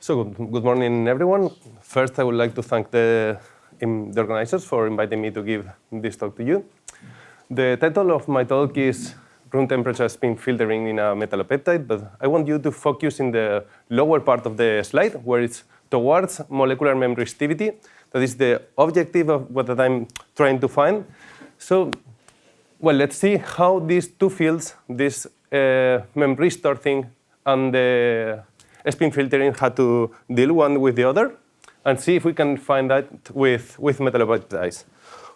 So good morning, everyone. First, I would like to thank the organizers for inviting me to give this talk to you. The title of my talk is Room Temperature Spin Filtering in a Metallopeptide, but I want you to focus in the lower part of the slide, where it's towards molecular MEMRISTIVITY. That is the objective of what I'm trying to find. So, well, let's see how these two fields, this MEMRISTOR thing and the spin filtering, had to deal one with the other, and see if we can find that with metallopeptides.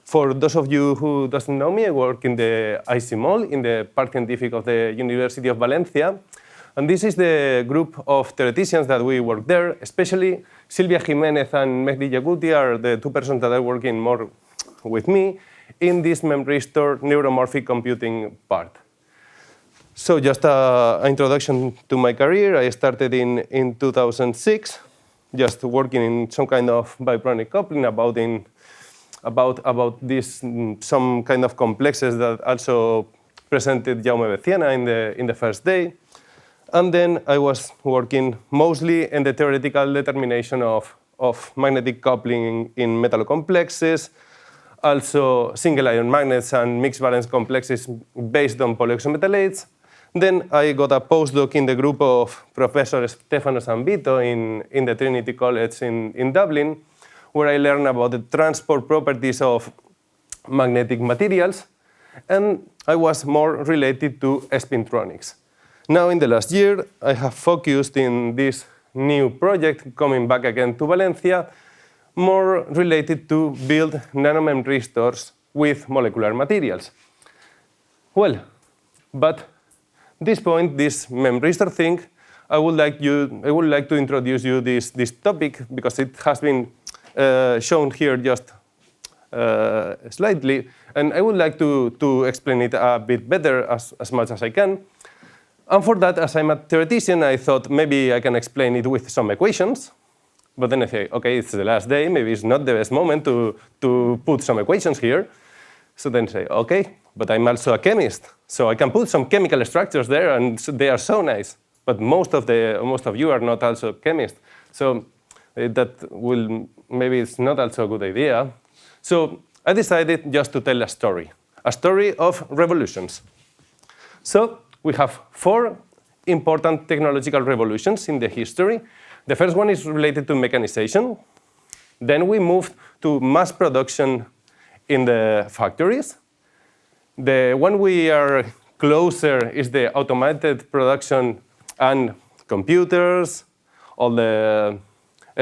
For those of you who doesn't know me, I work in the ICMOL, in the Park Scientific of the University of Valencia. And this is the group of theoreticians that we work there, especially Silvia Jimenez and Mehdi Yaguti are the two persons that are working more with me in this MEMRISTOR neuromorphic computing part. So just an introduction to my career. I started in 2006, just working in some kind of bipronic coupling about this, some kind of complexes that also presented Jaume Beciana in the first day. And then I was working mostly in the theoretical determination of magnetic coupling in metallocomplexes, also single ion magnets and mixed valence complexes based on polyoxometallates. Then I got a postdoc in the group of Professor Stefano Sanvito in the Trinity College in Dublin, where I learned about the transport properties of magnetic materials, and I was more related to spintronics. Now, in the last year, I have focused in this new project, coming back again to Valencia, more related to build nanomemristors with molecular materials. Well, but this point, this memristor thing, I would like to introduce you this topic because it has been shown here just slightly, and I would like to explain it a bit better as much as I can. And for that, as I'm a theoretician, I thought maybe I can explain it with some equations. But then I say, okay, it's the last day, maybe it's not the best moment to put some equations here. So then say, okay, but I'm also a chemist, so I can put some chemical structures there, and they are so nice. But most of you are not also chemists, so maybe it's not also a good idea. So I decided just to tell a story of revolutions. So we have 4 important technological revolutions in the history. The first one is related to mechanization. Then we moved to mass production in the factories. The one we are closer is the automated production and computers, all the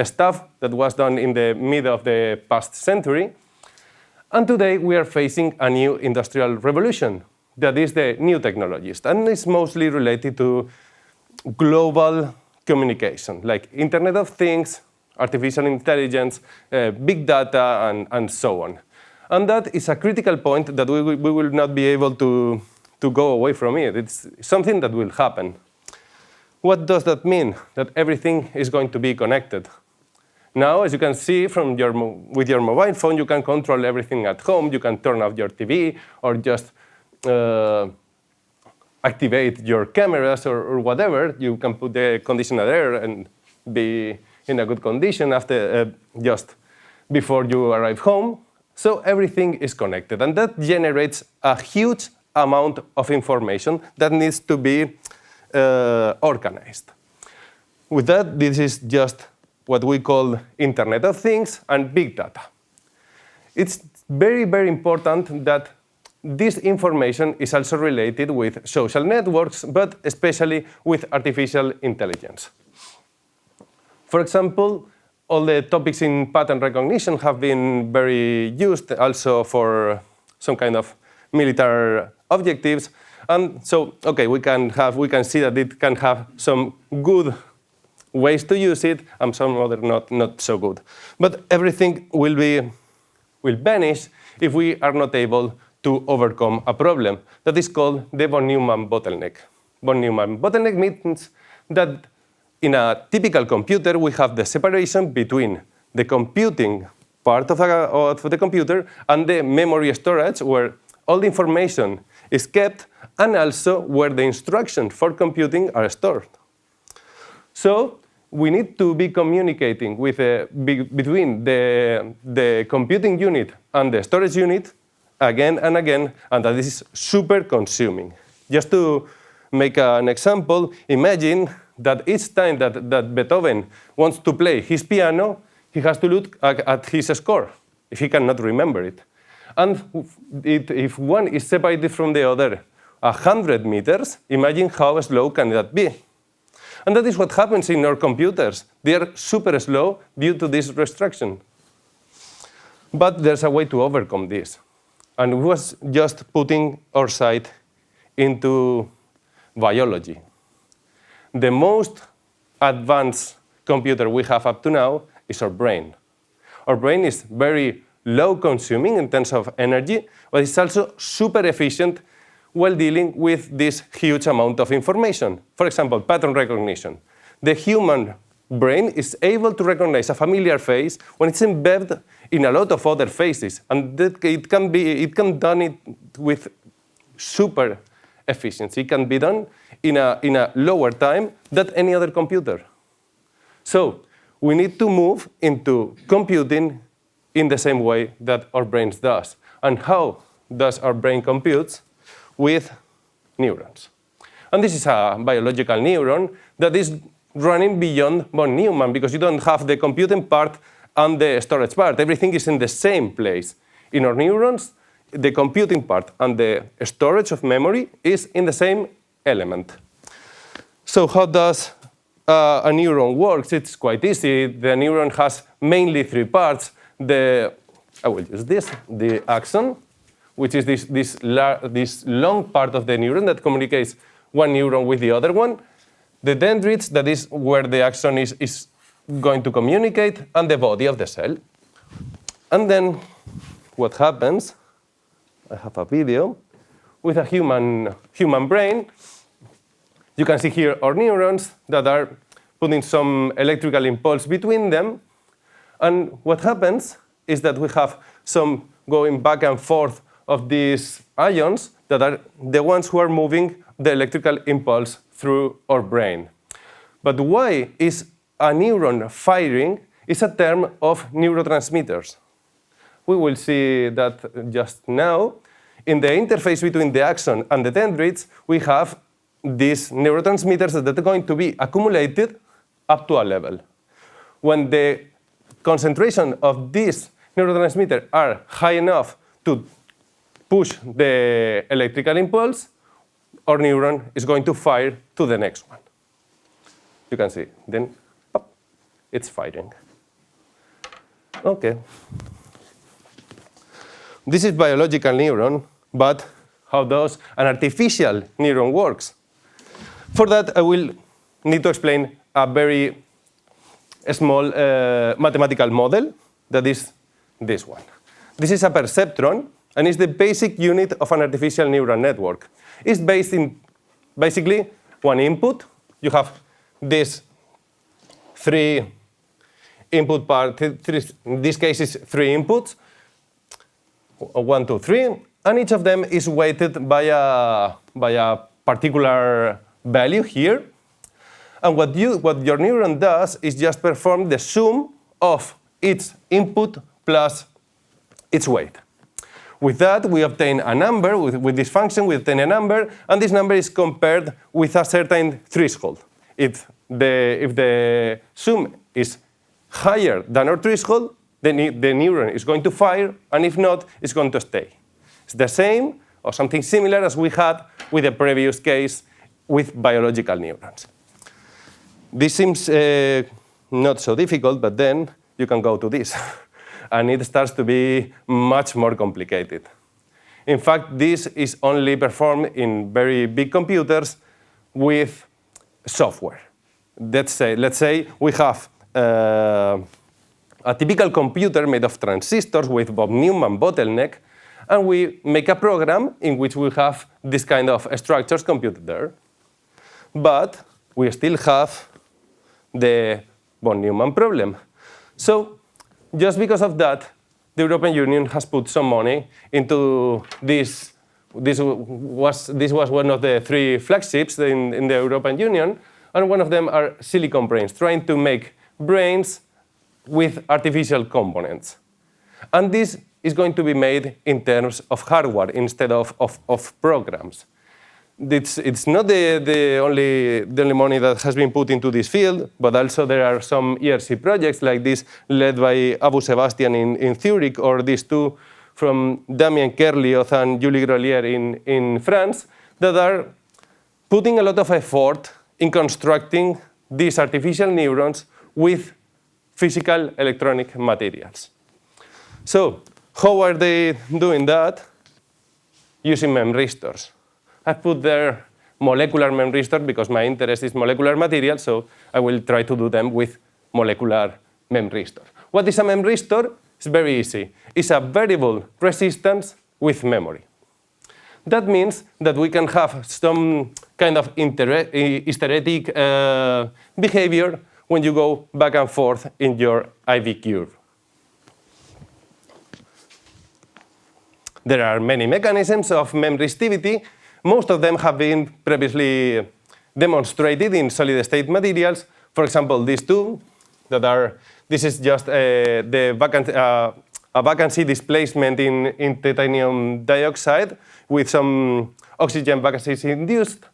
stuff that was done in the mid of the past century. And today we are facing a new industrial revolution. That is the new technologies, and it's mostly related to global communication, like Internet of Things, artificial intelligence, big data, and so on. And that is a critical point that we will not be able to go away from it. It's something that will happen. What does that mean? That everything is going to be connected. Now, as you can see with your mobile phone, you can control everything at home. You can turn off your TV or just activate your cameras or whatever. You can put the conditioner there and be in a good condition after just before you arrive home. So everything is connected, and that generates a huge amount of information that needs to be organized. With that, this is just what we call Internet of Things and big data. It's very, very important that this information is also related with social networks, but especially with artificial intelligence. For example, all the topics in pattern recognition have been very used also for some kind of military objectives. And so, okay, we can see that it can have some good ways to use it and some other not so good. But everything will vanish if we are not able to overcome a problem that is called the von Neumann bottleneck. Von Neumann bottleneck means that in a typical computer, we have the separation between the computing part of the computer and the memory storage, where all the information is kept, and also where the instructions for computing are stored. So we need to be communicating with between the computing unit and the storage unit again and again, and that is super consuming. Just to make an example, imagine that each time that Beethoven wants to play his piano, he has to look at his score, if he cannot remember it. And if one is separated from the other 100 meters, imagine how slow can that be. And that is what happens in our computers. They are super slow due to this restriction. But there's a way to overcome this. And we was just putting our sight into biology. The most advanced computer we have up to now is our brain. Our brain is very low consuming in terms of energy, but it's also super efficient while dealing with this huge amount of information. For example, pattern recognition. The human brain is able to recognize a familiar face when it's embedded in a lot of other faces, and it can done it with super efficiency. It can be done in a lower time than any other computer. So we need to move into computing in the same way that our brains does. And how does our brain compute? With neurons. And this is a biological neuron that is running beyond von Neumann, because you don't have the computing part and the storage part. Everything is in the same place. In our neurons, the computing part and the storage of memory is in the same element. So how does a neuron work? It's quite easy. The neuron has mainly three parts. I will use this, the axon, which is this long part of the neuron that communicates one neuron with the other one. The dendrites, that is where the axon is going to communicate, and the body of the cell. And then what happens, I have a video with a human brain. You can see here our neurons that are putting some electrical impulse between them. And what happens is that we have some going back and forth of these ions that are the ones who are moving the electrical impulse through our brain. But why is a neuron firing is a term of neurotransmitters. We will see that just now. In the interface between the axon and the dendrites, we have these neurotransmitters that are going to be accumulated up to a level. When the concentration of these neurotransmitters are high enough to push the electrical impulse, our neuron is going to fire to the next one. You can see, then pop, it's firing. Okay. This is biological neuron, but how does an artificial neuron works? For that, I will need to explain a very small mathematical model that is this one. This is a perceptron, and it's the basic unit of an artificial neural network. It's based in basically one input. You have this three input part, in this case is three inputs, 1, 2, 3, and each of them is weighted by a particular value here. And what your neuron does is just perform the sum of its input plus its weight. With that, we obtain a number. With this function, we obtain a number, and this number is compared with a certain threshold. If the sum is higher than our threshold, the neuron is going to fire, and if not, it's going to stay. It's the same or something similar as we had with the previous case with biological neurons. This seems not so difficult, but then you can go to this. And it starts to be much more complicated. In fact, this is only performed in very big computers with software. Let's say we have a typical computer made of transistors with von Neumann bottleneck, and we make a program in which we have this kind of structures computed there. But we still have the von Neumann problem. So just because of that, the European Union has put some money into this. This was one of the three flagships in the European Union, and one of them are silicon brains, trying to make brains with artificial components. And this is going to be made in terms of hardware instead of programs. It's not the only money that has been put into this field, but also there are some ERC projects like this led by Abu Sebastian in Zurich, or these two from Damien Kerlioth and Julie Grolier in France, that are putting a lot of effort in constructing these artificial neurons with physical electronic materials. So how are they doing that? Using memristors. I put there molecular memristors because my interest is molecular materials, so I will try to do them with molecular memristors. What is a memristor? It's very easy. It's a variable resistance with memory. That means that we can have some kind of hysteretic behavior when you go back and forth in your IV curve. There are many mechanisms of memristivity. Most of them have been previously demonstrated in solid-state materials. For example, these two that are, this is just a vacancy displacement in titanium dioxide with some oxygen vacancies induced,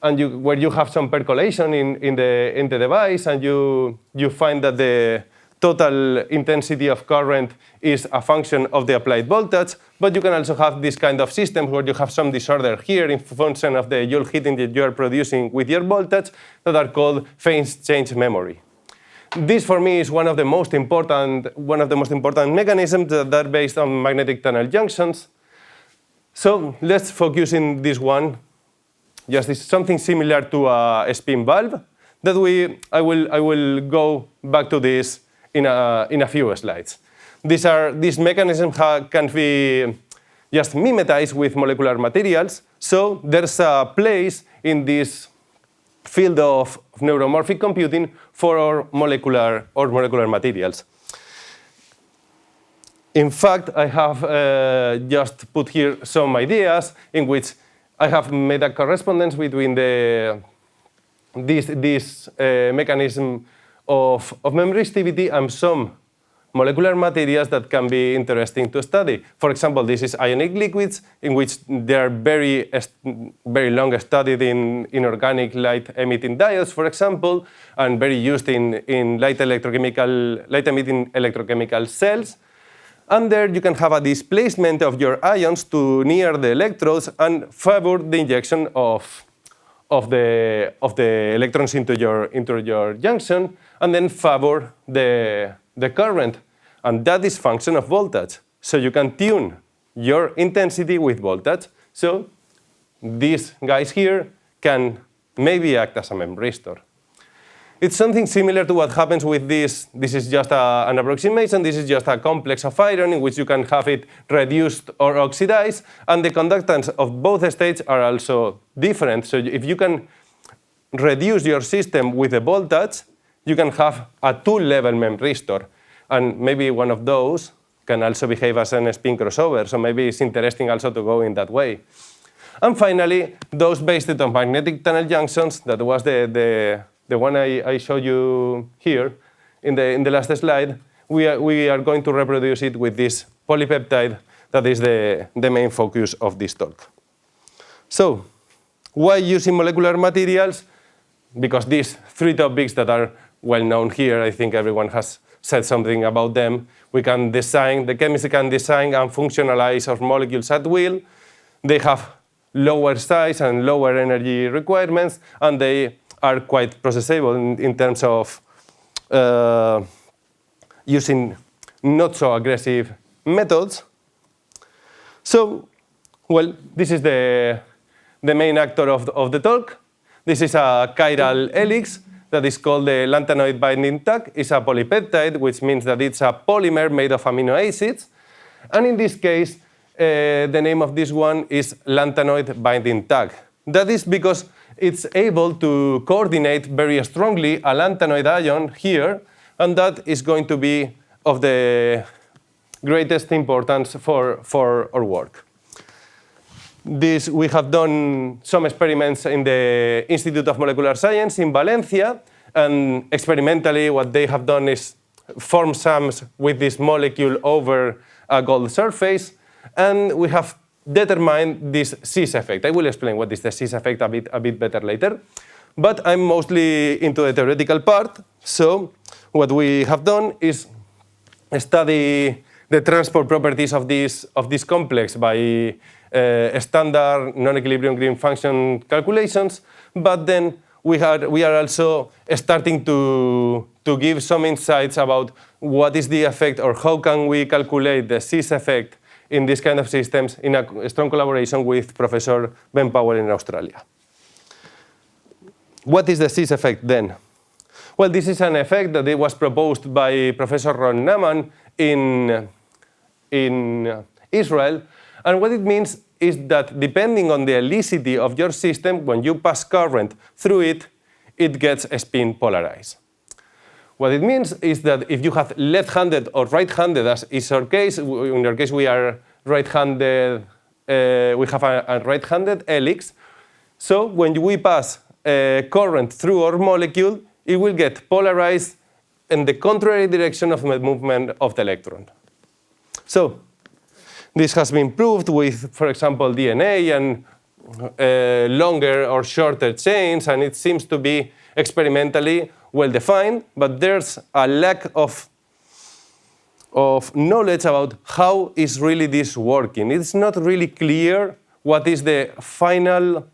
and where you have some percolation in the device, and you find that the total intensity of current is a function of the applied voltage, but you can also have this kind of system where you have some disorder here in function of the Joule heating that you are producing with your voltage that are called phase change memory. This, for me, is one of the most important mechanisms that are based on magnetic tunnel junctions. So let's focus in this one. Just this something similar to a spin valve that I will go back to this in a few slides. These mechanisms can be just mimetized with molecular materials. So there's a place in this field of neuromorphic computing for our molecular materials. In fact, I have just put here some ideas in which I have made a correspondence between this mechanism of memristivity and some molecular materials that can be interesting to study. For example, this is ionic liquids, in which they are very long studied in inorganic light-emitting diodes, for example, and very used in light-emitting electrochemical cells. And there you can have a displacement of your ions to near the electrodes and favor the injection of the electrons into your junction, and then favor the current, and that is function of voltage. So you can tune your intensity with voltage. So these guys here can maybe act as a memristor. It's something similar to what happens with this. This is just an approximation. This is just a complex of iron in which you can have it reduced or oxidized, and the conductance of both states are also different. So if you can reduce your system with the voltage, you can have a two-level memristor. And maybe one of those can also behave as a spin crossover. So maybe it's interesting also to go in that way. And finally, those based on magnetic tunnel junctions, that was the one I showed you here in the last slide. We are going to reproduce it with this polypeptide that is the main focus of this talk. So why using molecular materials? Because these three topics that are well known here, I think everyone has said something about them. We can design, the chemist can design and functionalize our molecules at will. They have lower size and lower energy requirements, and they are quite processable in terms of using not so aggressive methods. So, well, this is the main actor of the talk. This is a chiral helix that is called the lanthanide binding tag. It's a polypeptide, which means that it's a polymer made of amino acids. And in this case, the name of this one is lanthanide binding tag. That is because it's able to coordinate very strongly a lanthanide ion here, and that is going to be of the greatest importance for our work. We have done some experiments in the Institute of Molecular Science in Valencia, and experimentally what they have done is form sums with this molecule over a gold surface, and we have determined this cis effect. I will explain what is the cis effect a bit better later, but I'm mostly into the theoretical part. So what we have done is study the transport properties of this complex by standard non-equilibrium green function calculations, but then we are also starting to give some insights about what is the effect or how can we calculate the cis effect in this kind of systems in a strong collaboration with Professor Ben Powell in Australia. What is the cis effect then? Well, this is an effect that it was proposed by Professor Ron NEUMANN in Israel, and what it means is that depending on the helicity of your system, when you pass current through it, it gets spin polarized. What it means is that if you have left-handed or right-handed, as is our case, in our case we are right-handed, we have a right-handed helix. So when we pass current through our molecule, it will get polarized in the contrary direction of the movement of the electron. So this has been proved with, for example, DNA and longer or shorter chains, and it seems to be experimentally well-defined, but there's a lack of knowledge about how is really this working. It's not really clear what is the final,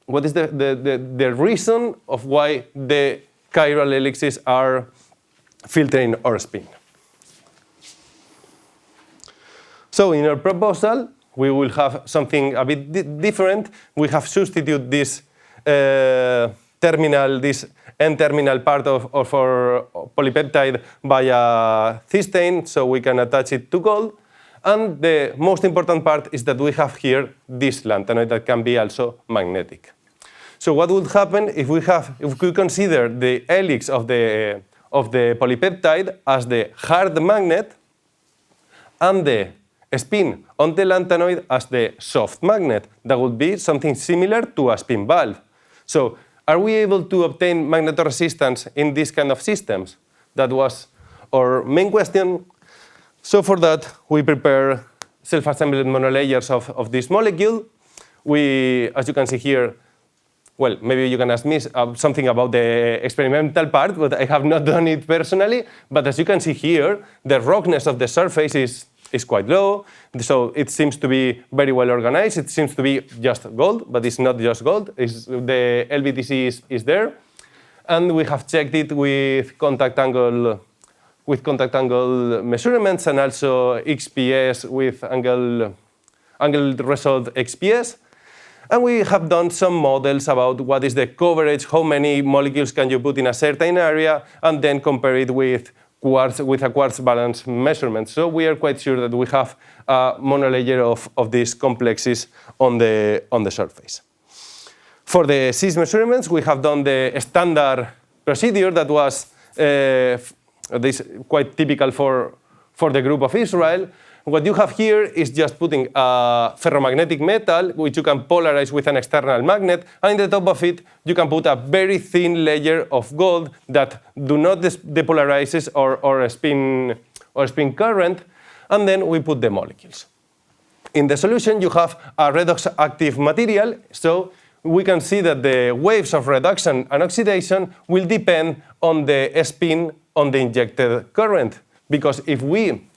what is the reason of why the chiral helices are filtering our spin. So in our proposal, we will have something a bit different. We have substituted this this N-terminal part of our polypeptide by a cysteine, so we can attach it to gold. And the most important part is that we have here this lanthanide that can be also magnetic. So what would happen if we consider the helix of the polypeptide as the hard magnet and the spin on the lanthanoid as the soft magnet? That would be something similar to a spin valve. So are we able to obtain magnetoresistance in this kind of systems? That was our main question. So for that, we prepare self-assembled monolayers of this molecule. As you can see here, well, maybe you can ask me something about the experimental part, but I have not done it personally. But as you can see here, the roughness of the surface is quite low, so it seems to be very well organized. It seems to be just gold, but it's not just gold. The LBTC is there, and we have checked it with contact angle measurements and also XPS with angle result XPS. And we have done some models about what is the coverage, how many molecules can you put in a certain area, and then compare it with a quartz balance measurement. So we are quite sure that we have a monolayer of these complexes on the surface. For the cis measurements, we have done the standard procedure that was quite typical for the group of Israel. What you have here is just putting a ferromagnetic metal, which you can polarize with an external magnet, and in the top of it, you can put a very thin layer of gold that do not depolarizes or spin current, and then we put the molecules. In the solution, you have a redox active material, so we can see that the waves of reduction and oxidation will depend on the spin on the injected current, because if we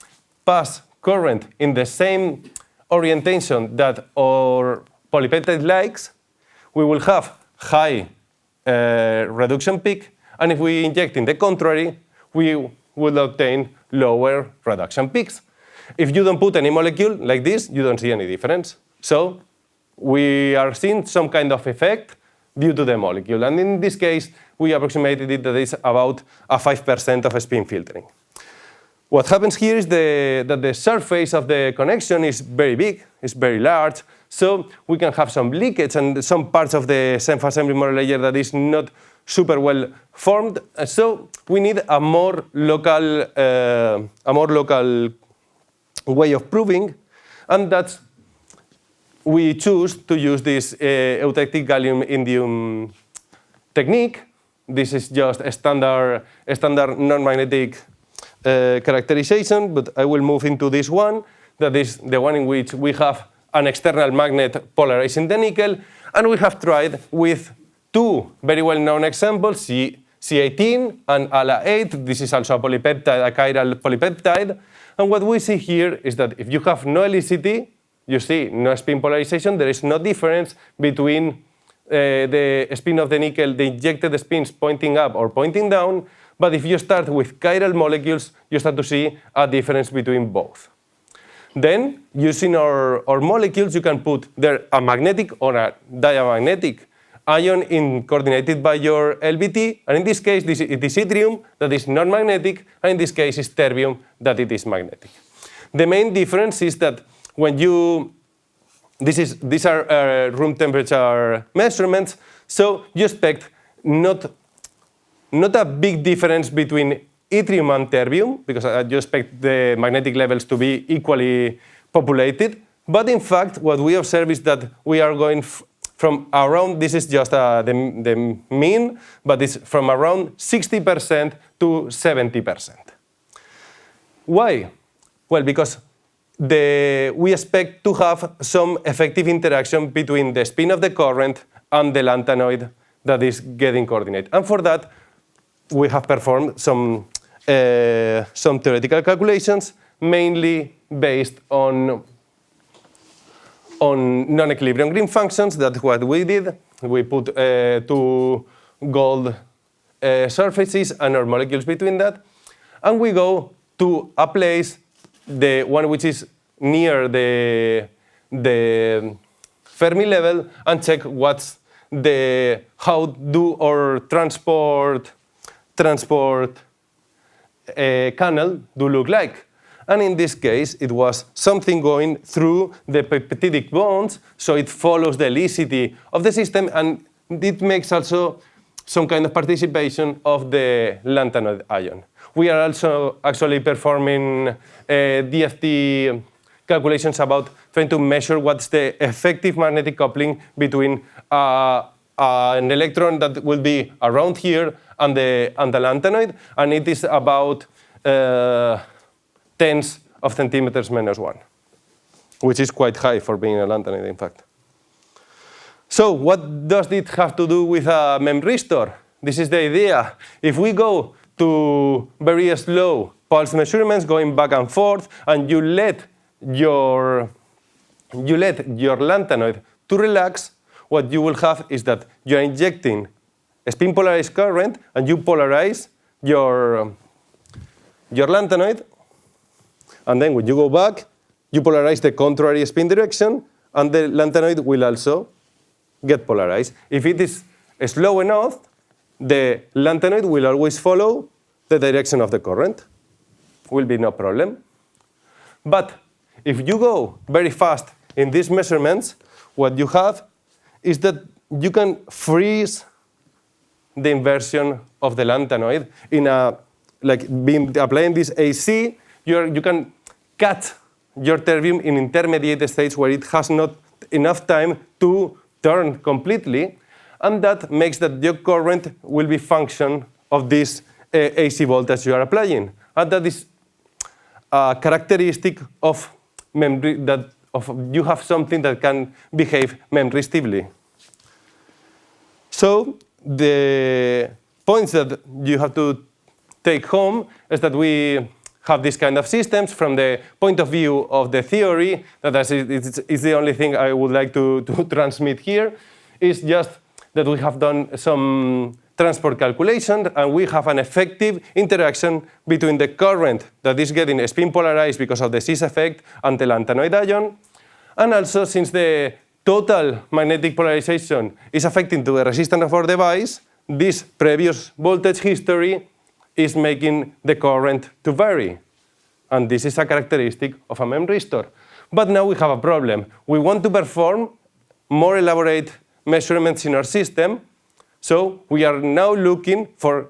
pass current in the same orientation that our polypeptide likes, we will have high reduction peak, and if we inject in the contrary, we will obtain lower reduction peaks. If you don't put any molecule like this, you don't see any difference. So we are seeing some kind of effect due to the molecule, and in this case, we approximated it that it's about a 5% of spin filtering. What happens here is that the surface of the connection is very big, it's very large, so we can have some leakage and some parts of the self-assembly monolayer that is not super well formed. So we need a more local way of proving, and that's we choose to use this eutectic gallium-indium technique. This is just a standard non-magnetic characterization, but I will move into this one, that is the one in which we have an external magnet polarizing the nickel, and we have tried with two very well-known examples, C18 and ALA8. This is also a polypeptide, a chiral polypeptide. And what we see here is that if you have no helicity, you see no spin polarization, there is no difference between the spin of the nickel, the injected spins pointing up or pointing down. But if you start with chiral molecules, you start to see a difference between both. Then, using our molecules, you can put there a magnetic or a diamagnetic ion coordinated by your LBT, and in this case, it is yttrium that is non-magnetic, and in this case, it's terbium that it is magnetic. The main difference is that when these are room temperature measurements, so you expect not a big difference between yttrium and terbium, because you expect the magnetic levels to be equally populated. But in fact, what we observe is that we are going from around, this is just the mean, but it's from around 60% to 70%. Why? Well, because we expect to have some effective interaction between the spin of the current and the lanthanoid that is getting coordinated. And for that, we have performed some theoretical calculations, mainly based on non-equilibrium green functions. That's what we did. We put two gold surfaces and our molecules between that. And we go to a place, the one which is near the Fermi level, and check how do our transport canal do look like. And in this case, it was something going through the peptidic bonds, so it follows the helicity of the system, and it makes also some kind of participation of the lanthanoid ion. We are also actually performing DFT calculations about trying to measure what's the effective magnetic coupling between an electron that will be around here and the lanthanoid, and it is about tens of centimeters -1, which is quite high for being a lanthanoid, in fact. So what does it have to do with a MEMRISTOR? This is the idea. If we go to very slow pulse measurements going back and forth, and you let your lanthanoid to relax, what you will have is that you're injecting a spin polarized current, and you polarize your lanthanoid, and then when you go back, you polarize the contrary spin direction, and the lanthanoid will also get polarized. If it is slow enough, the lanthanoid will always follow the direction of the current. Will be no problem. But if you go very fast in these measurements, what you have is that you can freeze the inversion of the lanthanoid in applying this AC. You can cut your terbium in intermediate states where it has not enough time to turn completely, and that makes that your current will be function of this AC voltage you are applying. And that is a characteristic of you have something that can behave memristively. So the points that you have to take home is that we have this kind of systems from the point of view of the theory. That is the only thing I would like to transmit here, is just that we have done some transport calculation, and we have an effective interaction between the current that is getting spin polarized because of the cis effect and the lanthanoid ion. And also, since the total magnetic polarization is affecting to the resistance of our device, this previous voltage history is making the current to vary. And this is a characteristic of a MEMRISTOR. But now we have a problem. We want to perform more elaborate measurements in our system, so we are now looking for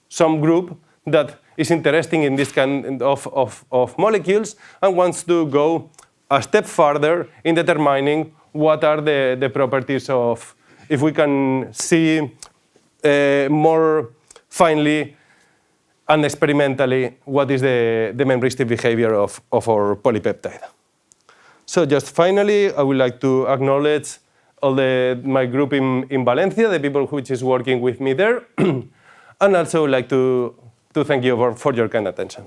some group that is interested in this kind of molecules and wants to go a step further in determining what are the properties of, if we can see more finely and experimentally what is the membristic behavior of our polypeptide. So just finally, I would like to acknowledge all my group in Valencia, the people which is working with me there, and also like to thank you for your kind attention.